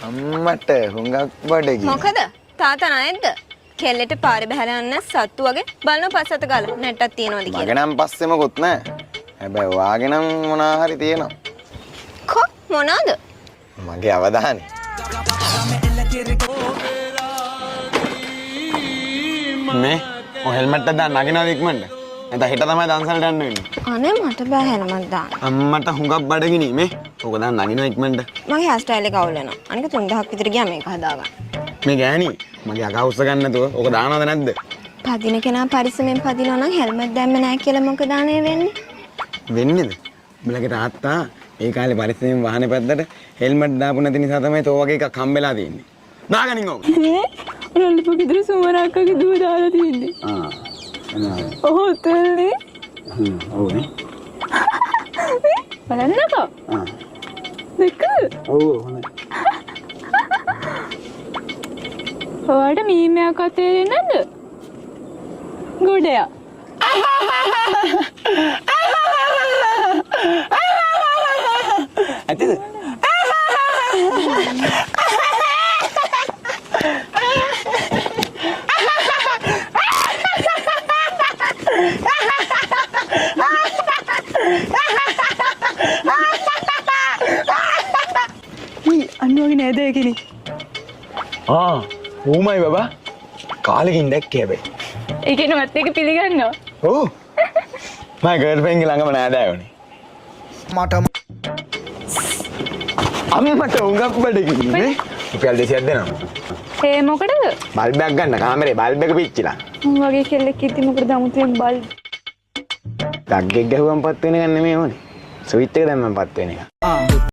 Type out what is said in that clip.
අම්මට හුඟක් බඩගිනි. මොකද? තාත්තා නැද්ද? කෙල්ලෙට පාරේ බහැලා යන්න සත්තු වගේ බලන පස්සට ගාලා නැට්ටක් තියනවාද කියලා. මගේ නම් පස්සේ මොකුත් නැහැ. හැබැයි වාගේ නම් මොනා හරි තියෙනවා. කො මොනවාද? මගේ අවධානය. මේ ඔය හෙල්මට් එක දාන්න නගිනවද ඉක්මනට? නැත්නම් හෙට තමයි දන්සලට යන්න වෙන්නේ. අනේ මට බෑ හෙල්මට් දාන්න. අම්මට හුඟක් බඩගිනි මේ. ඕක දාන්න නගිනව ඉක්මනට. මගේ හෑර් ස්ටයිල් එක අවුල් වෙනවා. අනික 3000ක් විතර ගියා මේක හදාගන්න. මේ ගෑණි මගේ අකා උස්ස ගන්න නැතුව ඕක දානවද නැද්ද? පදින කෙනා පරිස්සමෙන් පදිනවා නම් හෙල්මට් දැම්මේ නැහැ කියලා මොකද අනේ වෙන්නේ? වෙන්නේද? උඹලගේ තාත්තා ඒ කාලේ පරිස්සමෙන් වාහනේ පැත්තට හෙල්මට් දාපු නැති නිසා තමයි තෝ වගේ එකක් හම්බෙලා තියෙන්නේ. නාගනින් ඕක. රොල්ලපු ගෙදර සුමරාක්කගේ දුව දාලා තියෙන්නේ. ඔව් තෙල්ලි. ඔව්නේ. බලන්නකෝ. දෙක. ඔව් හොඳයි. ඔයාලට මීමයක් තේරෙන්නේ නැද්ද? ගොඩයක්. ඇත්තද? අන්නෝගේ නේද ඒකනේ. ඌමයි බබා. කාලෙකින් දැක්කේ හැබැයි. ඒ කෙනවත් එක පිළිගන්නවා. ඔව්. මගේ ගර්ල්ෆ්‍රෙන්ඩ් ළඟම නෑදෑයෝනේ. අම්මට උඟක් බඩගිනි නේ. රුපියල් 200ක් දෙනවා. ඒ මොකටද? බල්බයක් ගන්න කාමරේ බල්බ් එක පිච්චිලා. මම වගේ කෙල්ලෙක් ඉතින් මොකටද අමුතුවෙන් බල්බ්? ඩග්ගෙක් ගැහුවම පත් වෙන එක නෙමෙයි ඕනේ. ස්විච් එක දැම්මම පත් වෙන එක.